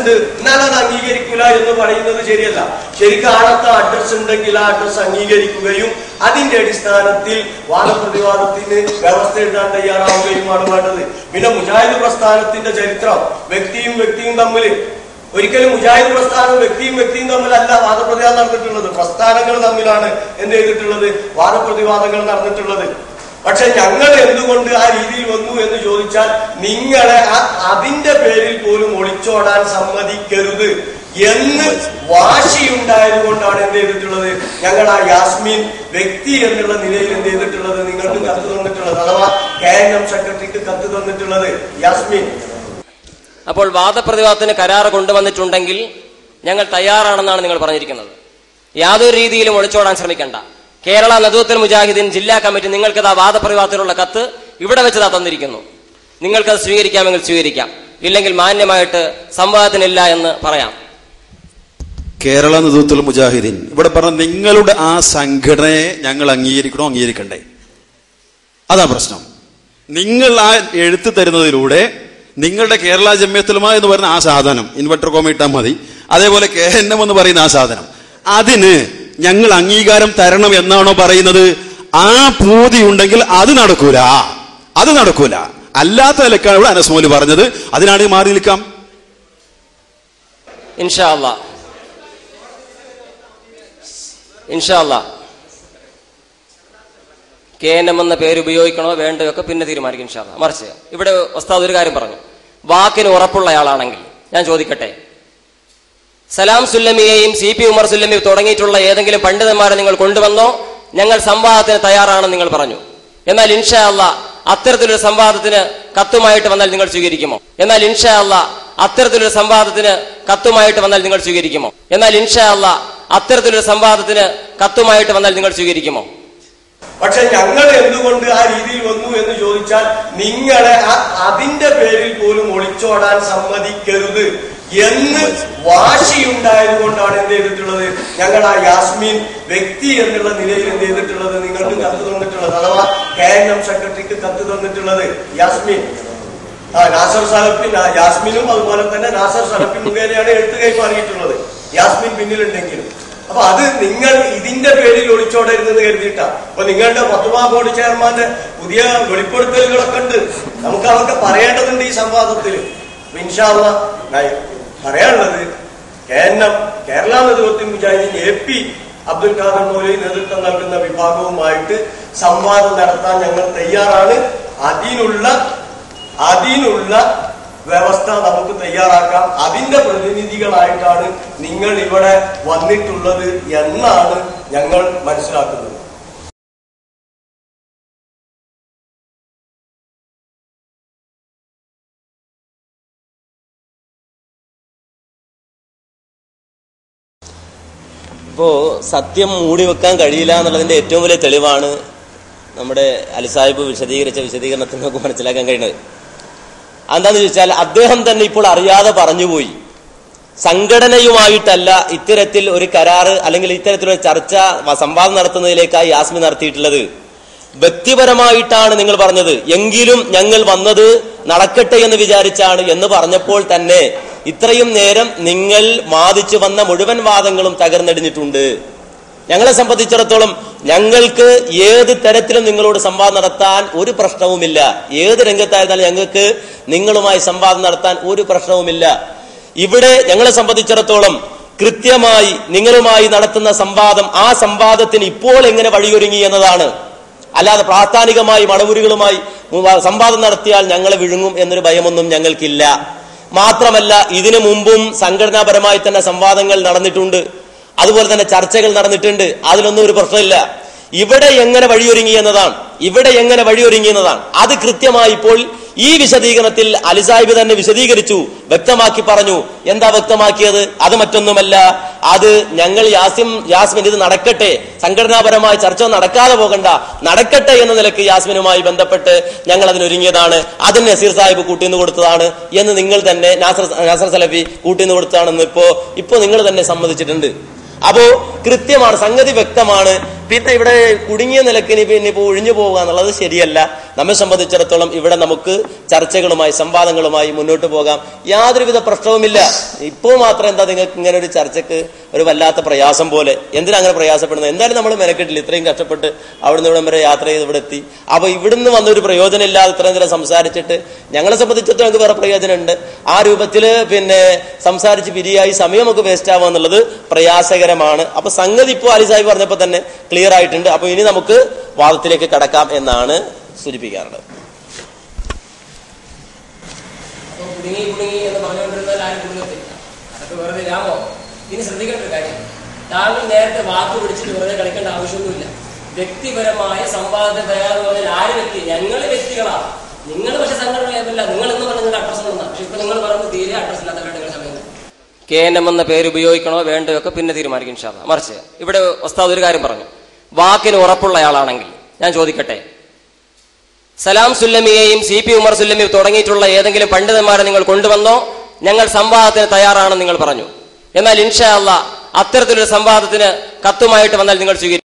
ഉണ്ട് എന്നാൽ അത് അംഗീകരിക്കില്ല എന്ന് പറയുന്നത് ശരിയല്ല. ശരിക്കും ആളത്തെ അഡ്രസ് ഉണ്ടെങ്കിൽ ആ അഡ്രസ് അംഗീകരിക്കുകയും അതിന്റെ അടിസ്ഥാനത്തിൽ വാദപ്രതിവാദത്തിന് വ്യവസ്ഥ എഴുതാൻ തയ്യാറാവുകയുമാണ് വേണ്ടത്. പിന്നെ മുജാഹിദ് പ്രസ്ഥാനത്തിന്റെ ചരിത്രം വ്യക്തിയും തമ്മിൽ ഒരിക്കലും മുജാഹിദ് പ്രസ്ഥാനവും വ്യക്തിയും തമ്മിലല്ല വാദപ്രതിവാദം നടന്നിട്ടുള്ളത്. പ്രസ്ഥാനങ്ങൾ തമ്മിലാണ് എന്ത് ചെയ്തിട്ടുള്ളത്? വാദപ്രതിവാദങ്ങൾ നടന്നിട്ടുള്ളത്. പക്ഷെ ഞങ്ങൾ എന്തുകൊണ്ട് ആ രീതിയിൽ വന്നു എന്ന് ചോദിച്ചാൽ നിങ്ങളെ അതിന്റെ പേരിൽ പോലും ഒളിച്ചോടാൻ സമ്മതിക്കരുത് എന്ന് വാശിയുണ്ടായത് കൊണ്ടാണ് എന്ത് ചെയ്തിട്ടുള്ളത്? ഞങ്ങൾ ആ യാസ്മീൻ വ്യക്തി എന്നുള്ള നിലയിൽ എന്ത് ചെയ്തിട്ടുള്ളത്? നിങ്ങൾക്ക് കത്ത് തന്നിട്ടുള്ളത്, അഥവാ KNM സെക്രട്ടറിക്ക് കത്ത് തന്നിട്ടുള്ളത് യാസ്മീൻ. അപ്പോൾ വാദപ്രതിവാദത്തിന് കരാർ കൊണ്ടുവന്നിട്ടുണ്ടെങ്കിൽ ഞങ്ങൾ തയ്യാറാണെന്നാണ് നിങ്ങൾ പറഞ്ഞിരിക്കുന്നത്. യാതൊരു രീതിയിലും ഒളിച്ചോടാൻ ശ്രമിക്കണ്ട. കേരള നദുവത്തുൽ മുജാഹിദീൻ ജില്ലാ കമ്മിറ്റി നിങ്ങൾക്കത് ആ വാദപ്രതിവാദത്തിനുള്ള കത്ത് ഇവിടെ വെച്ചതാ തന്നിരിക്കുന്നു. നിങ്ങൾക്കത് സ്വീകരിക്കാമെങ്കിൽ സ്വീകരിക്കാം, ഇല്ലെങ്കിൽ മാന്യമായിട്ട് സംവാദത്തിനില്ല എന്ന് പറയാം. കേരള നദുവത്തുൽ മുജാഹിദീൻ ഇവിടെ പറഞ്ഞ നിങ്ങളുടെ ആ സംഘടനയെ ഞങ്ങൾ അംഗീകരിക്കണോ അംഗീകരിക്കണ്ടേ? അതാ പ്രശ്നം. നിങ്ങൾ ആ എഴുത്ത് തരുന്നതിലൂടെ നിങ്ങളുടെ കേരള ജമിയത്തുലമ എന്ന് പറയുന്ന ആ സാധനം ഇൻവെർട്ടർ കോമ ഇട്ടാൽ മതി, അതേപോലെ KNM എന്ന് പറയുന്ന ആ സാധനം, അതിന് ഞങ്ങൾ അംഗീകാരം തരണം എന്നാണോ പറയുന്നത്? ആ പൂതി ഉണ്ടെങ്കിൽ അത് നടക്കൂല. അല്ലാത്ത നിലക്കാണ് ഇവിടെ അനസ് മൗലവി പറഞ്ഞത്. അതിനാണെങ്കിൽ മാറി നിൽക്കാം ഇൻഷാ അല്ലാഹ്. KNM എന്ന പേര് ഉപയോഗിക്കണോ വേണ്ടയോ ഒക്കെ പിന്നെ തീരുമാനിക്കും ഇൻഷാ അല്ലാഹ്. മറിച്ച് ഇവിടെ ഉസ്താദ് ഒരു കാര്യം പറഞ്ഞു, വാക്കിന് ഉറപ്പുള്ളയാളാണെങ്കിൽ ഞാൻ ചോദിക്കട്ടെ, സലാം സുല്ലമിയെയും CP ഉമർ സുല്ലമി തുടങ്ങിയിട്ടുള്ള ഏതെങ്കിലും പണ്ഡിതന്മാരെ നിങ്ങൾ കൊണ്ടുവന്നോ? ഞങ്ങൾ സംവാദത്തിന് തയ്യാറാണെന്ന് നിങ്ങൾ പറഞ്ഞു. എന്നാൽ ഇൻഷാ അല്ലാഹ് അത്തരത്തിലൊരു സംവാദത്തിന് കത്തുമായിട്ട് വന്നാൽ നിങ്ങൾ സ്വീകരിക്കുമോ? പക്ഷെ ഞങ്ങൾ എന്തുകൊണ്ട് ആ രീതിയിൽ വന്നു എന്ന് ചോദിച്ചാൽ നിങ്ങളെ അതിന്റെ പേരിൽ പോലും ഒളിച്ചോടാൻ സമ്മതിക്കരുത് എന്ന് വാശിയുണ്ടായത് കൊണ്ടാണ് എന്ത് ചെയ്തിട്ടുള്ളത്? ഞങ്ങൾ ആ യാസ്മീൻ വ്യക്തി എന്നുള്ള നിലയിൽ എന്ത് ചെയ്തിട്ടുള്ളത്? നിങ്ങൾക്ക് കത്ത് തന്നിട്ടുള്ളത്, അഥവാ KNM സെക്രട്ടറിക്ക് കത്ത് തന്നിട്ടുള്ളത് യാസ്മീൻ. നാസർ സലഫി, യാസ്മിനും അതുപോലെ തന്നെ നാസർ സലഫി മുഖേനയാണ് എഴുത്ത് കൈമാറിയിട്ടുള്ളത്. യാസ്മിൻ പിന്നിലുണ്ടെങ്കിലും അപ്പൊ അത് നിങ്ങൾ ഇതിന്റെ പേരിൽ ഒളിച്ചോടരുതെന്ന് കരുതിയിട്ടാ. അപ്പൊ നിങ്ങളുടെ ഫത്വ ബോർഡ് ചെയർമാന്റെ പുതിയ വെളിപ്പെടുത്തലുകളൊക്കെ ഉണ്ട്, നമുക്ക് അതൊക്കെ പറയേണ്ടതുണ്ട് ഈ സംവാദത്തിൽ. ഇൻഷാ അല്ലാഹ് പറയാനുള്ളത് KNM കേരള നദുവത്തുൽ മുജാഹിദീൻ AP അബ്ദുൽ ഖാദർ മൗലവി നേതൃത്വം നൽകുന്ന വിഭാഗവുമായിട്ട് സംവാദം നടത്താൻ ഞങ്ങൾ തയ്യാറാണ്. അതിനുള്ള വ്യവസ്ഥ നമുക്ക് തയ്യാറാക്കാം. അതിന്റെ പ്രതിനിധികളായിട്ടാണ് നിങ്ങൾ ഇവിടെ വന്നിട്ടുള്ളത് എന്നാണ് ഞങ്ങൾ മനസ്സിലാക്കുന്നത്. ഇപ്പോ സത്യം മൂടി വെക്കാൻ കഴിയില്ല എന്നുള്ളതിന്റെ ഏറ്റവും വലിയ തെളിവാണ് നമ്മുടെ അലി സാഹിബ് വിശദീകരിച്ച വിശദീകരണത്തിൽ നമുക്ക് മനസ്സിലാക്കാൻ കഴിയുന്നത്. എന്താന്ന് ചോദിച്ചാൽ അദ്ദേഹം തന്നെ ഇപ്പോൾ അറിയാതെ പറഞ്ഞുപോയി, സംഘടനയുമായിട്ടല്ല ഇത്തരത്തിൽ ഒരു കരാറ് അല്ലെങ്കിൽ ഇത്തരത്തിലൊരു ചർച്ച സംവാദം നടത്തുന്നതിലേക്കായി യാസ്മി നടത്തിയിട്ടുള്ളത്, വ്യക്തിപരമായിട്ടാണ് നിങ്ങൾ പറഞ്ഞത്. എങ്കിലും ഞങ്ങൾ വന്നത് നടക്കട്ടെ എന്ന് വിചാരിച്ചാണ് എന്ന് പറഞ്ഞപ്പോൾ തന്നെ ഇത്രയും നേരം നിങ്ങൾ വാദിച്ചു വന്ന മുഴുവൻ വാദങ്ങളും തകർന്നടിഞ്ഞിട്ടുണ്ട്. ഞങ്ങളെ സംബന്ധിച്ചിടത്തോളം ഞങ്ങൾക്ക് ഏത് തരത്തിലും നിങ്ങളോട് സംവാദം നടത്താൻ ഒരു പ്രശ്നവുമില്ല. ഏത് രംഗത്തായിരുന്നാലും ഞങ്ങൾക്ക് നിങ്ങളുമായി സംവാദം നടത്താൻ ഒരു പ്രശ്നവുമില്ല. ഇവിടെ ഞങ്ങളെ സംബന്ധിച്ചിടത്തോളം കൃത്യമായി നിങ്ങളുമായി നടത്തുന്ന സംവാദം, ആ സംവാദത്തിന് ഇപ്പോൾ എങ്ങനെ വഴിയൊരുങ്ങി എന്നതാണ്. അല്ലാതെ പ്രാസ്ഥാനികമായി മടവൂരുകളുമായി സംവാദം നടത്തിയാൽ ഞങ്ങളെ വിഴുങ്ങും എന്നൊരു ഭയമൊന്നും ഞങ്ങൾക്കില്ല. മാത്രമല്ല, ഇതിനു മുമ്പും സംഘടനാപരമായി തന്നെ സംവാദങ്ങൾ നടന്നിട്ടുണ്ട്, അതുപോലെ തന്നെ ചർച്ചകൾ നടന്നിട്ടുണ്ട്. അതിലൊന്നും ഒരു പ്രശ്നമില്ല. ഇവിടെ എങ്ങനെ വഴിയൊരുങ്ങി എന്നതാണ് അത് കൃത്യമായി ഇപ്പോൾ ഈ വിശദീകരണത്തിൽ അലി സാഹിബ് തന്നെ വിശദീകരിച്ചു, വ്യക്തമാക്കി പറഞ്ഞു. എന്താ വ്യക്തമാക്കിയത്? അത് മറ്റൊന്നുമല്ല, അത് ഞങ്ങൾ യാസ്മിൻ ഇത് നടക്കട്ടെ, സംഘടനാപരമായ ചർച്ച നടക്കാതെ പോകണ്ട, നടക്കട്ടെ എന്ന നിലയ്ക്ക് യാസ്മിനുമായി ബന്ധപ്പെട്ട് ഞങ്ങൾ അതിനൊരുങ്ങിയതാണ്. അതിന് നസീർ സാഹിബ് കൂട്ടിന്ന് കൊടുത്തതാണ് എന്ന് നിങ്ങൾ തന്നെ, നാസർ സലഫി കൂട്ടിന്ന് കൊടുത്തതാണെന്ന് ഇപ്പോ നിങ്ങൾ തന്നെ സമ്മതിച്ചിട്ടുണ്ട്. അപ്പോ കൃത്യമാണ്, സംഗതി വ്യക്തമാണ്. പിന്നെ ഇവിടെ കുടുങ്ങിയ നിലക്ക് പിന്നെ ഇപ്പോൾ ഒഴിഞ്ഞു പോവുക എന്നുള്ളത് ശരിയല്ല. നമ്മെ സംബന്ധിച്ചിടത്തോളം ഇവിടെ നമുക്ക് ചർച്ചകളുമായി സംവാദങ്ങളുമായി മുന്നോട്ട് പോകാം, യാതൊരുവിധ പ്രശ്നവുമില്ല. ഇപ്പോൾ മാത്രം എന്താ നിങ്ങൾക്ക് ഇങ്ങനെ ഒരു ചർച്ചക്ക് ഒരു വല്ലാത്ത പ്രയാസം പോലെ? എന്തിനാ അങ്ങനെ പ്രയാസപ്പെടുന്നത്? എന്തായാലും നമ്മൾ മെനക്കെട്ടില്ല, ഇത്രയും കഷ്ടപ്പെട്ട് അവിടുന്ന് ഇവിടം വരെ യാത്ര ചെയ്ത് ഇവിടെ എത്തി. അപ്പൊ ഇവിടുന്ന് വന്നൊരു പ്രയോജനം ഇല്ലാതെ ഇത്രയും നേരം സംസാരിച്ചിട്ട് ഞങ്ങളെ സംബന്ധിച്ചിടത്തോളം ഞങ്ങൾക്ക് വേറെ പ്രയോജനമുണ്ട്. ആ രൂപത്തിൽ പിന്നെ സംസാരിച്ച് പിരിയായി സമയമൊക്കെ വേസ്റ്റ് ആവുക എന്നുള്ളത് പ്രയാസകരമാണ്. അപ്പൊ സംഗതി ഇപ്പോൾ അലി സാഹിബ് പറഞ്ഞപ്പോൾ തന്നെ ക്ലിയർ ആയിട്ടുണ്ട്. അപ്പൊ ഇനി നമുക്ക് വാദത്തിലേക്ക് കടക്കാം എന്നാണ് സൂചിപ്പിക്കാറുള്ളത്. ഇനി ശ്രദ്ധിക്കേണ്ട ഒരു കാര്യം, താങ്കൾ നേരത്തെ വാക്ക് പിടിച്ചിട്ട് വെറുതെ കളിക്കേണ്ട ആവശ്യമൊന്നുമില്ല. വ്യക്തിപരമായ സംവാദത്തിന് തയ്യാറെന്ന് പറഞ്ഞാൽ ആര് വ്യക്തി? ഞങ്ങള് വ്യക്തികളാണ്. നിങ്ങൾ പക്ഷെ സംഘടനയല്ല, നിങ്ങൾ എന്ന് പറഞ്ഞ അഡ്രസ് ഒന്നാണ്. പക്ഷെ ഇപ്പൊ നിങ്ങൾ പറയുന്നത് തീരെ അഡ്രസ് ഇല്ലാത്ത നിങ്ങളുടെ സമയം KNM എന്ന പേര് ഉപയോഗിക്കണോ വേണ്ടയോ ഒക്കെ പിന്നെ തീരുമാനിക്കും ഇൻഷാ അല്ലാഹ്. മറിച്ച് ഇവിടെ ഉസ്താദ് ഒരു കാര്യം പറഞ്ഞു, വാക്കിന് ഉറപ്പുള്ളയാളാണെങ്കിൽ ഞാൻ ചോദിക്കട്ടെ, സലാം സുല്ലമിയെയും CP ഉമർ സുല്ലമിയും തുടങ്ങിയിട്ടുള്ള ഏതെങ്കിലും പണ്ഡിതന്മാരെ നിങ്ങൾ കൊണ്ടുവന്നോ? ഞങ്ങൾ സംവാദത്തിന് തയ്യാറാണെന്ന് നിങ്ങൾ പറഞ്ഞു. എന്നാൽ ഇൻഷാ അല്ലാഹ് അത്തരത്തിലൊരു സംവാദത്തിന് കത്തുമായിട്ട് വന്നാൽ നിങ്ങൾ സ്വീകരിക്കും?